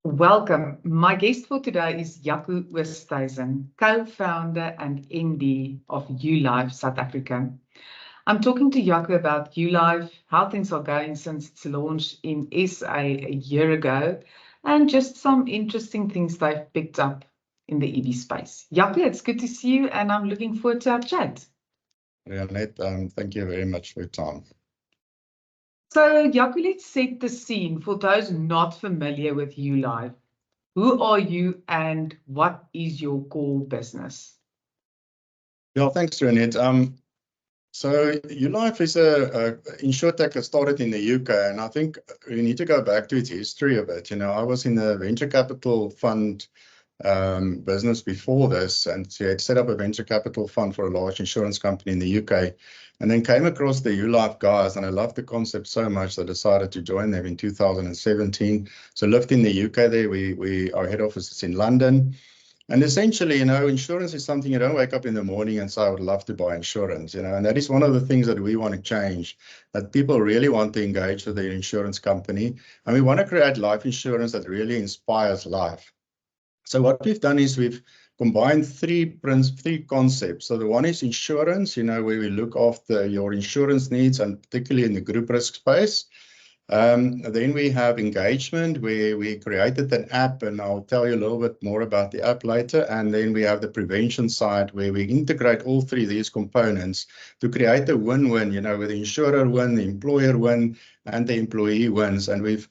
Welcome. My guest for today is Jaco Oosthuizen, co-founder and MD of YuLife South Africa. I'm talking to Jaco about YuLife, how things are going since its launch in SA a year ago, and just some interesting things they've picked up in the EV space. Jaco, it's good to see you, and I'm looking forward to our chat. Rianet, thank you very much for your time. So, Jaco, let's set the scene for those not familiar with YuLife. Who are you and what is your core business? Yeah, thanks, Rianet. So YuLife is a insurtech that started in the UK, and I think we need to go back to its history a bit. I was in the venture capital fund business before this, and so I had set up a venture capital fund for a large insurance company in the UK, and then came across the YuLife guys, and I loved the concept so much that I decided to join them in 2017. So lived in the UK there. Our head office is in London. And essentially, insurance is something you don't wake up in the morning and say, I would love to buy insurance, and that is one of the things that we want to change, that people really want to engage with their insurance company. And we want to create life insurance that really inspires life. So what we've done is we've combined three concepts. So the one is insurance, where we look after your insurance needs, and particularly in the group risk space. Then we have engagement, where we created an app, and I'll tell you a little bit more about the app later. And then we have the prevention side, where we integrate all three of these components to create a win-win, where the insurer win, the employer win, and the employee wins. And we've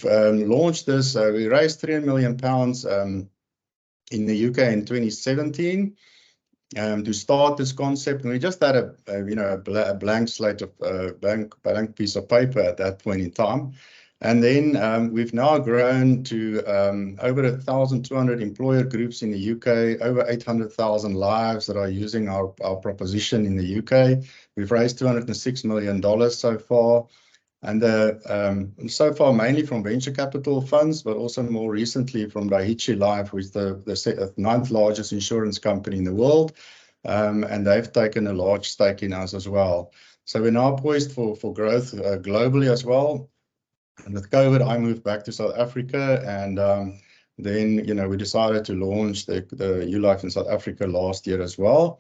launched this. We raised £3 million in the UK in 2017. To start this concept, and we just had a blank slate of blank piece of paper at that point in time, and then we've now grown to over 1,200 employer groups in the UK, over 800,000 lives that are using our proposition in the UK. We've raised $206 million so far. And so far, mainly from venture capital funds, but also more recently from YuLife, which is the ninth largest insurance company in the world. And they've taken a large stake in us as well. So we're now poised for growth globally as well. And with COVID, I moved back to South Africa. And then, we decided to launch the YuLife in South Africa last year as well.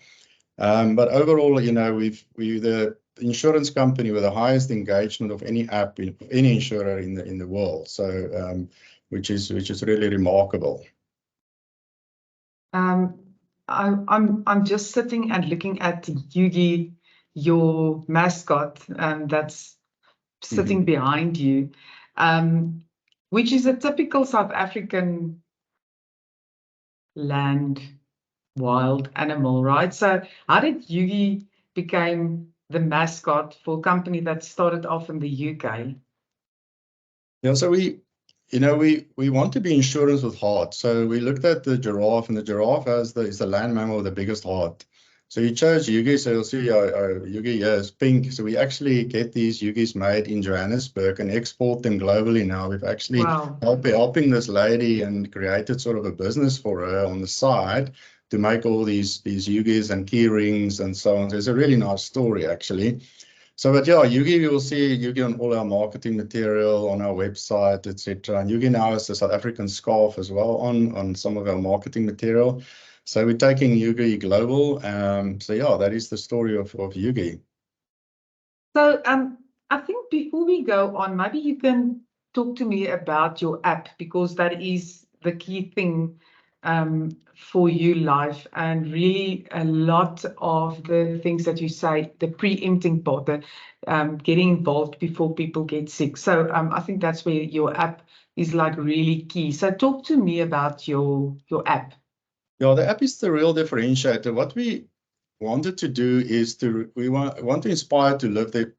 But overall, we're the insurance company with the highest engagement of any app in any insurer in the world. So, which is really remarkable. I'm just sitting and looking at Yugi, your mascot, that's sitting behind you, which is a typical South African land wild animal, right? So how did Yugi become the mascot for a company that started off in the UK? Yeah, so we want to be insurance with heart. So we looked at the giraffe, and the giraffe is the land mammal with the biggest heart. So you chose Yugi, so you'll see our Yugi here is pink. So we actually get these Yugis made in Johannesburg and export them globally now. We've actually helping this lady and created sort of a business for her on the side to make all these Yugis and key rings and so on. So it's a really nice story, actually. So, but yeah, Yugi, you will see Yugi on all our marketing material, on our website, etc. And Yugi now has the South African scarf as well on some of our marketing material. So we're taking Yugi global. So yeah, that is the story of Yugi. So I think before we go on, maybe you can talk to me about your app, because that is the key thing for YuLife, and really a lot of the things that you say, the preempting part, the getting involved before people get sick. So I think that's where your app is like really key. So talk to me about your app. Yeah, the app is the real differentiator. What we wanted to do is we want to inspire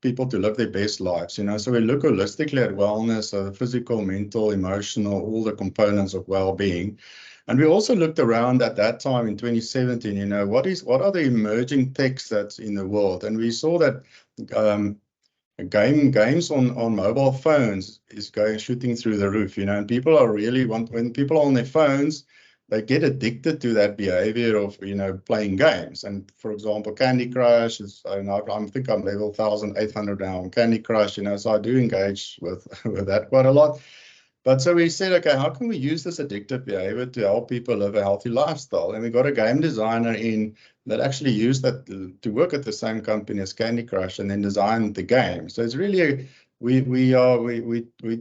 people to live their best lives. So we look holistically at wellness, so the physical, mental, emotional, all the components of well-being. And we also looked around at that time in 2017, what are the emerging techs that's in the world? And we saw that games on mobile phones is shooting through the roof, and people are really when people are on their phones, they get addicted to that behavior of playing games. And for example, Candy Crush is I think I'm level 1,800 now on Candy Crush, so I do engage with that quite a lot. But so we said, okay, how can we use this addictive behavior to help people live a healthy lifestyle? And we got a game designer in that actually used that to work at the same company as Candy Crush and then designed the game. So it's really we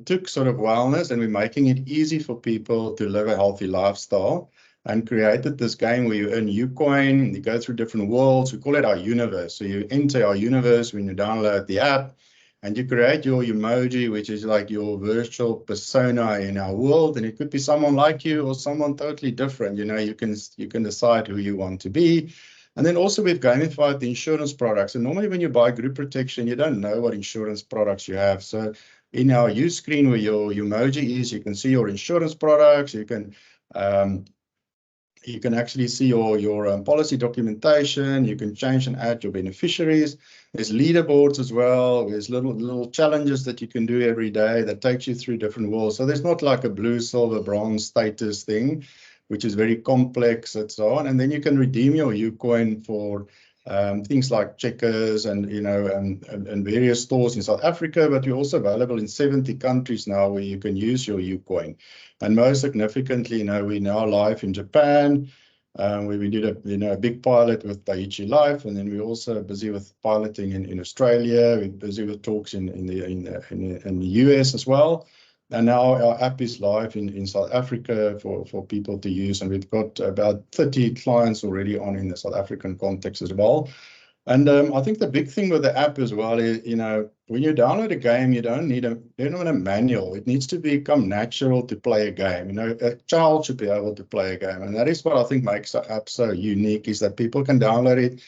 took sort of wellness and we're making it easy for people to live a healthy lifestyle and created this game where you earn Ucoin, you go through different worlds. We call it our universe. So you enter our universe when you download the app. And you create your emoji, which is like your virtual persona in our world. And it could be someone like you or someone totally different. You know, you can decide who you want to be. And then also we've gamified the insurance products. And normally when you buy group protection, you don't know what insurance products you have. So in our use screen where your emoji is, you can see your insurance products. You can actually see your policy documentation. You can change and add your beneficiaries. There's leaderboards as well. There's little challenges that you can do every day that takes you through different worlds. So there's not like a blue, silver, bronze status thing, which is very complex and so on. And then you can redeem your Ucoin for things like Checkers and and various stores in South Africa, but we're also available in 70 countries now where you can use your Ucoin. And most significantly, we're now live in Japan, where we did a big pilot with YuLife, and then we're also busy with piloting in Australia. We're busy with talks in the US as well. And now our app is live in South Africa for people to use. And we've got about 30 clients already on in the South African context as well. And I think the big thing with the app as well is, when you download a game, you don't need a manual. It needs to become natural to play a game. A child should be able to play a game. And that is what I think makes the app so unique, is that people can download it.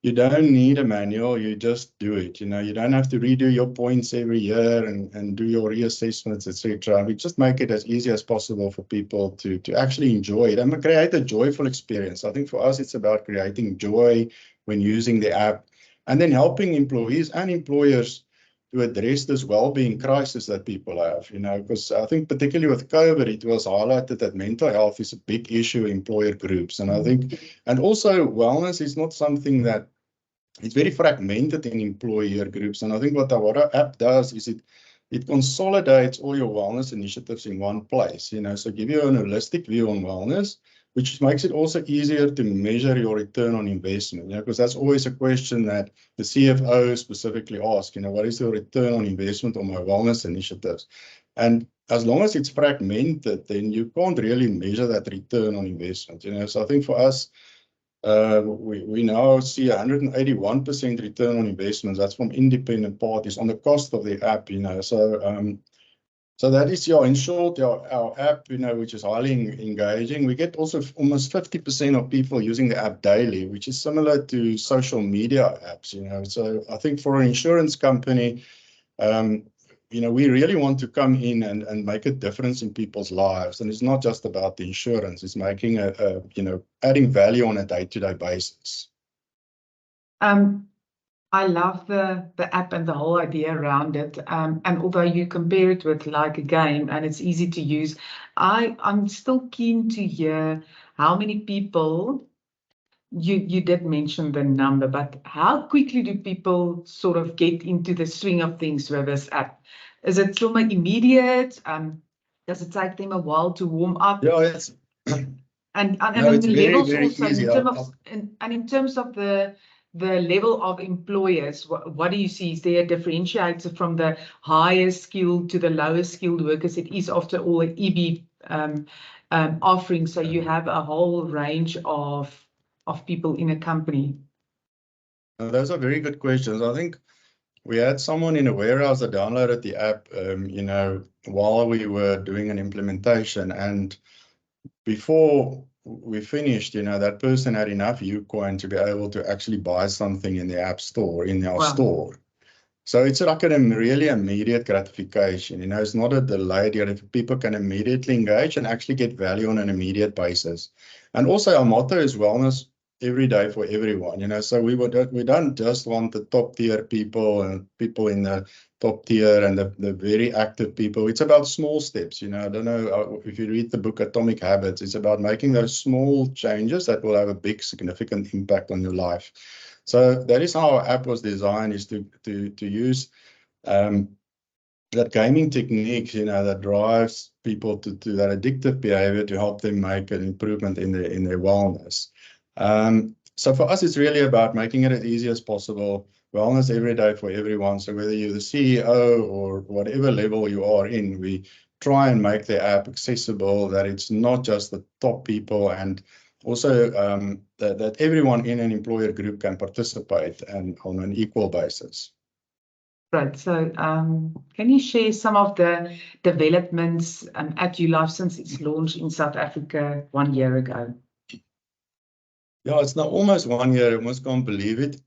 You don't need a manual, you just do it. You don't have to redo your points every year and do your reassessments, etc. We just make it as easy as possible for people to actually enjoy it and create a joyful experience. I think for us, it's about creating joy when using the app and then helping employees and employers to address this well-being crisis that people have, because I think particularly with COVID, it was highlighted that mental health is a big issue in employer groups. And I think, and also wellness is not something that it's very fragmented in employer groups. And I think what our app does is it consolidates all your wellness initiatives in one place, so give you an holistic view on wellness, which makes it also easier to measure your return on investment, because that's always a question that the CFO specifically asks, what is the return on investment on my wellness initiatives? And as long as it's fragmented, then you can't really measure that return on investment, So I think for us, we now see 181% return on investments. That's from independent parties on the cost of the app, So that is, in short, our app, which is highly engaging. We get also almost 50% of people using the app daily, which is similar to social media apps, So I think for an insurance company, we really want to come in and make a difference in people's lives. And it's not just about the insurance, it's making adding value on a day-to-day basis. I love the app and the whole idea around it. And although you compare it with like a game and it's easy to use, I'm still keen to hear how many people, you did mention the number, but how quickly do people sort of get into the swing of things with this app? Is it still immediate? Does it take them a while to warm up? Yeah, it's and no, it's the very, levels very also easy. in terms of the level of employers, what do you see? Is there a differentiator from the higher skilled to the lower skilled workers? It is after all an EB offering, so you have a whole range of people in a company. Those are very good questions. I think we had someone in a warehouse that downloaded the app, while we were doing an implementation, and before we finished, that person had enough Ucoin to be able to actually buy something in the app store, in our store. So it's like a really immediate gratification. It's not a delayed. People can immediately engage and actually get value on an immediate basis. And also our motto is wellness every day for everyone. So we don't just want the top tier people and people in the top tier and the very active people. It's about small steps. I don't know if you read the book Atomic Habits, it's about making those small changes that will have a big significant impact on your life. So that is how our app was designed, is to use that gaming techniques, that drives people to that addictive behavior to help them make an improvement in their wellness. So for us, it's really about making it as easy as possible. Wellness every day for everyone. So whether you're the CEO or whatever level you are in, we try and make the app accessible, that it's not just the top people, and also that everyone in an employer group can participate and on an equal basis. Right. So can you share some of the developments at YuLife since its launch in South Africa 1 year ago? Yeah, it's now almost 1 year. I almost can't believe it.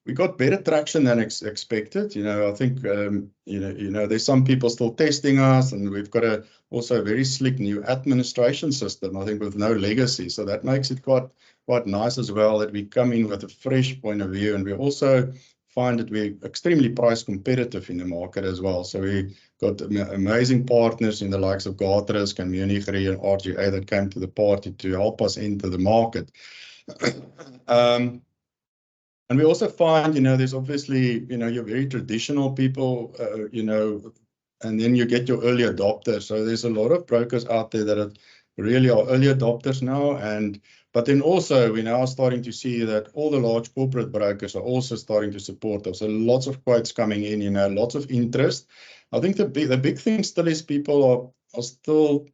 We got better traction than expected. I think there's some people still testing us, and we've got also a very slick new administration system, I think, with no legacy. So that makes it quite nice as well, that we come in with a fresh point of view, and we also find that we're extremely price competitive in the market as well. So we got amazing partners in the likes of Gartrisk and Munich Re and RGA that came to the party to help us enter the market. And we also find, there's obviously, your very traditional people, and then you get your early adopters. So there's a lot of brokers out there that really are early adopters now. But then also we're now starting to see that all the large corporate brokers are also starting to support us. So lots of quotes coming in, lots of interest. I think the big thing still is people are still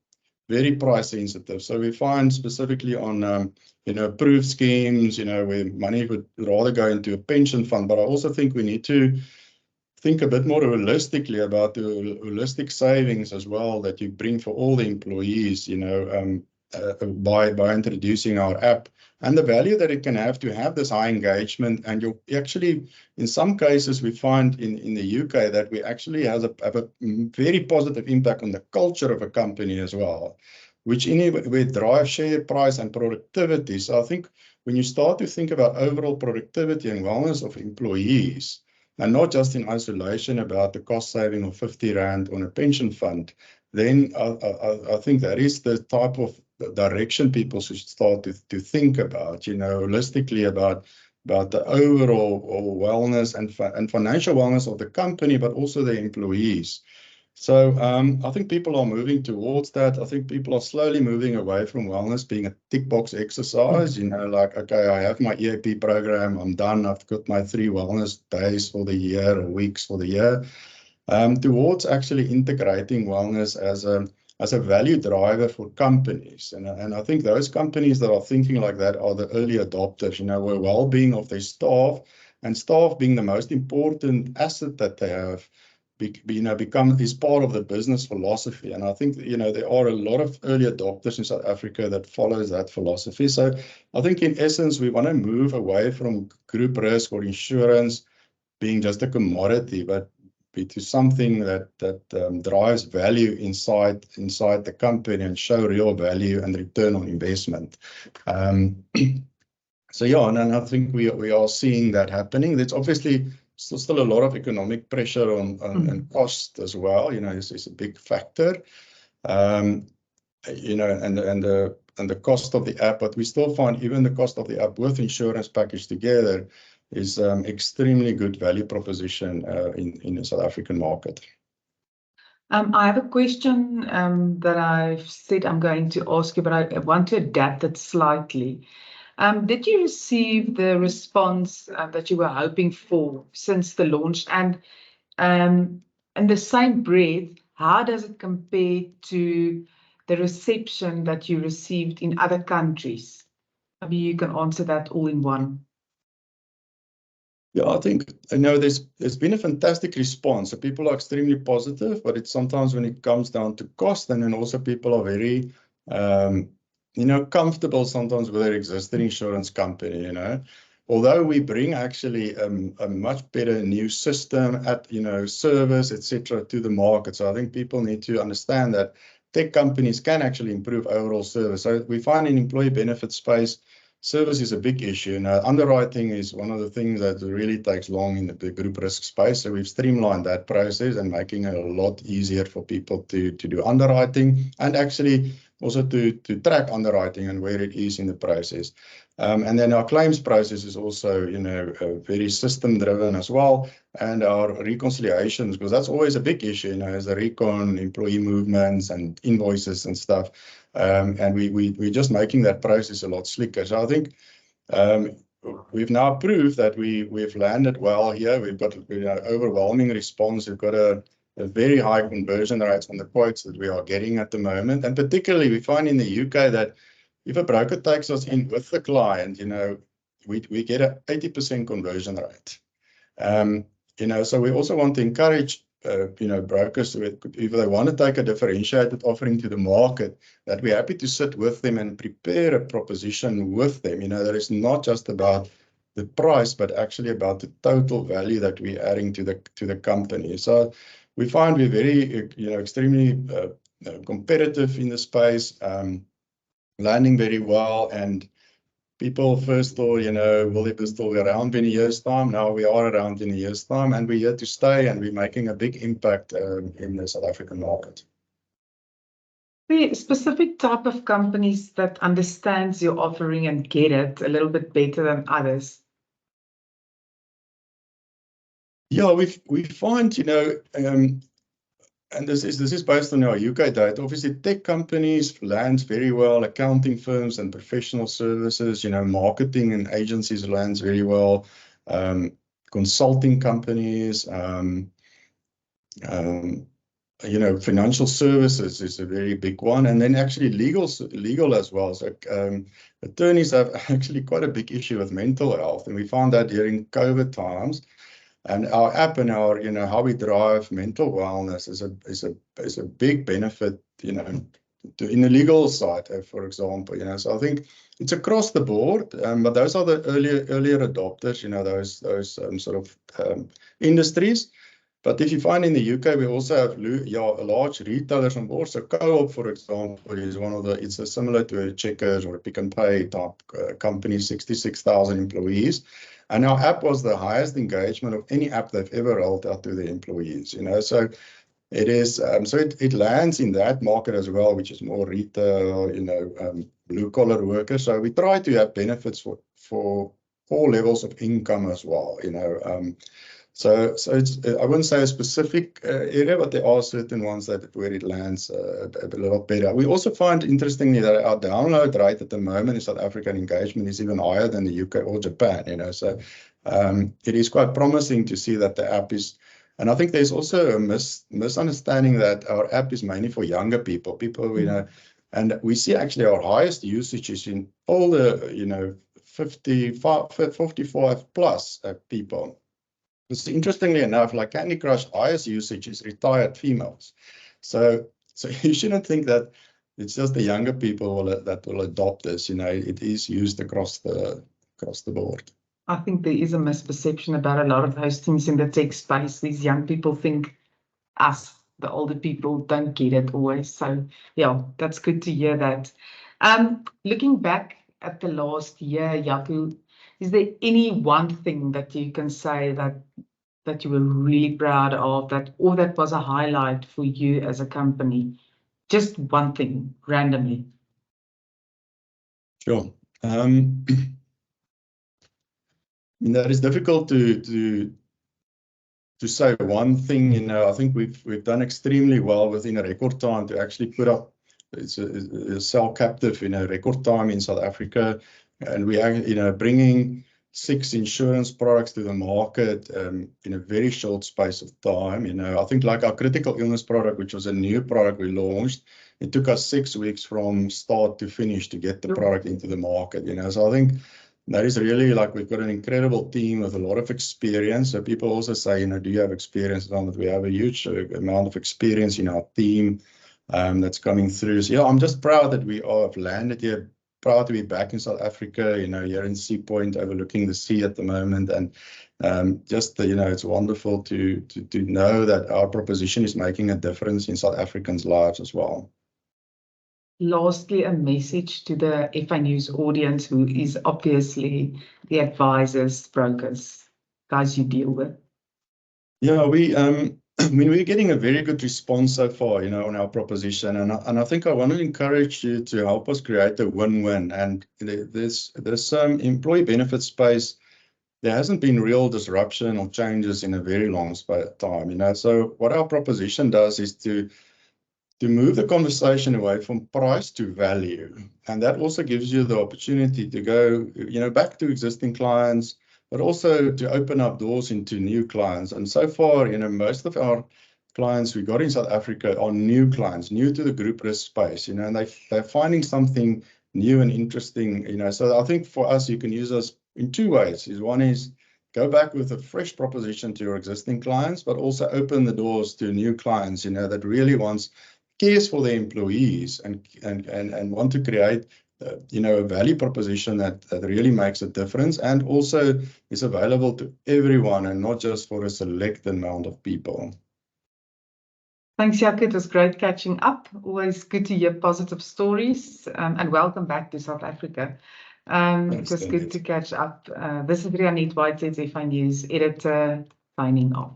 very price sensitive. So we find specifically on, approved schemes, where money would rather go into a pension fund. But I also think we need to think a bit more holistically about the holistic savings as well that you bring for all the employees, by introducing our app, and the value that it can have to have this high engagement. And you actually, in some cases, we find in the UK that we actually have a very positive impact on the culture of a company as well, which anyway drive share price and productivity. So I think when you start to think about overall productivity and wellness of employees, and not just in isolation about the cost saving of 50 Rand on a pension fund, then I think that is the type of direction people should start to think about, holistically about the overall wellness and financial wellness of the company, but also the employees. So I think people are moving towards that. I think people are slowly moving away from wellness being a tick box exercise, like, okay, I have my EAP program, I'm done, I've got my 3 wellness days for the year or weeks for the year, towards actually integrating wellness as a value driver for companies. And I think those companies that are thinking like that are the early adopters, where well-being of their staff, and staff being the most important asset that they have, is part of the business philosophy. And I think, there are a lot of early adopters in South Africa that follows that philosophy. So I think in essence, we want to move away from group risk or insurance being just a commodity, but be to something that drives value inside the company and show real value and return on investment. So yeah, and I think we are seeing that happening. There's obviously still a lot of economic pressure on cost as well. Is a big factor. And the cost of the app, but we still find even the cost of the app with insurance package together is extremely good value proposition in the South African market. I have a question that I've said I'm going to ask you, but I want to adapt it slightly. Did you receive the response that you were hoping for since the launch? And in the same breath, how does it compare to the reception that you received in other countries? Maybe you can answer that all in one. Yeah, I think there's been a fantastic response. So people are extremely positive, but it's sometimes when it comes down to cost, and then also people are very comfortable sometimes with their existing insurance company. Although we bring actually a much better new system at service, etc., to the market. So I think people need to understand that tech companies can actually improve overall service. So we find in employee benefit space, service is a big issue. Underwriting is one of the things that really takes long in the group risk space. So we've streamlined that process and making it a lot easier for people to do underwriting. And actually, also to track underwriting and where it is in the process. And then our claims process is also, very system driven as well. And our reconciliations, because that's always a big issue, as a recon, employee movements and invoices and stuff. And we're just making that process a lot slicker. So I think we've now proved that we've landed well here. We've got overwhelming response. We've got a very high conversion rates on the quotes that we are getting at the moment. And particularly we find in the UK that if a broker takes us in with the client, we get an 80% conversion rate. So we also want to encourage, brokers, if they want to take a differentiated offering to the market, that we're happy to sit with them and prepare a proposition with them. That is not just about the price, but actually about the total value that we're adding to the company. So we find we're very, extremely competitive in the space, landing very well, and people first thought, will it still be around in a year's time? Now we are around in a year's time, and we're here to stay, and we're making a big impact in the South African market. The specific type of companies that understands your offering and get it a little bit better than others? Yeah, we find, and this is based on our UK data. Obviously, tech companies lands very well, accounting firms and professional services, marketing and agencies lands very well, consulting companies, financial services is a very big one, and then actually legal as well. So attorneys have actually quite a big issue with mental health, and we found that during COVID times. And our app and our, how we drive mental wellness is a big benefit, in the legal side, for example. So I think it's across the board, but those are the earlier adopters, those sort of industries. But if you find in the UK, we also have large retailers on board. So Co-op, for example, is one of it's similar to a Checkers or a Pick n Pay type company, 66,000 employees. And our app was the highest engagement of any app they've ever rolled out to the employees. So it is, so it lands in that market as well, which is more retail, blue collar workers. So we try to have benefits for all levels of income as well. So it's, I wouldn't say a specific area, but there are certain ones where it lands a little better. We also find, interestingly, that our download rate at the moment in South African engagement is even higher than the UK or Japan. So it is quite promising to see that the app is, and I think there's also a misunderstanding that our app is mainly for younger people. And we see actually our highest usage is in all the 55 plus people. Because interestingly enough, like Candy Crush, highest usage is retired females. So you shouldn't think that it's just the younger people that will adopt this. It is used across the board. I think there is a misperception about a lot of those things in the tech space. These young people think us, the older people, don't get it always. So yeah, that's good to hear that. Looking back at the last year, Jaco, is there any one thing that you can say that you were really proud of, or that was a highlight for you as a company? Just one thing, randomly. Sure. That is difficult to say one thing. I think we've done extremely well within a record time to actually put up a cell captive in a record time in South Africa, and we are bringing 6 insurance products to the market in a very short space of time. I think like our critical illness product, which was a new product we launched, it took us 6 weeks from start to finish to get the product into the market. So I think that is really, like, we've got an incredible team with a lot of experience. So people also say, do you have experience? We have a huge amount of experience in our team that's coming through. So yeah, I'm just proud that we have landed here. Proud to be back in South Africa, here in Sea Point, overlooking the sea at the moment, and it's wonderful to know that our proposition is making a difference in South Africans' lives as well. Lastly, a message to the FAnews audience, who is obviously the advisors, brokers, guys you deal with. Yeah, I mean, we're getting a very good response so far, on our proposition, and I think I want to encourage you to help us create a win-win. And this employee benefit space, there hasn't been real disruption or changes in a very long time. So what our proposition does is to move the conversation away from price to value, and that also gives you the opportunity to go, back to existing clients, but also to open up doors into new clients. And so far, most of our clients we got in South Africa are new clients, new to the group risk space, and they're finding something new and interesting. So I think for us, you can use us in two ways. One is go back with a fresh proposition to your existing clients, but also open the doors to new clients, that really cares for their employees and want to create a value proposition that really makes a difference and also is available to everyone and not just for a select amount of people. Thanks, Jaco. It was great catching up. Always good to hear positive stories, and welcome back to South Africa. It was good to catch up. This is Rianet Whitehead, FAnews Editor, signing off.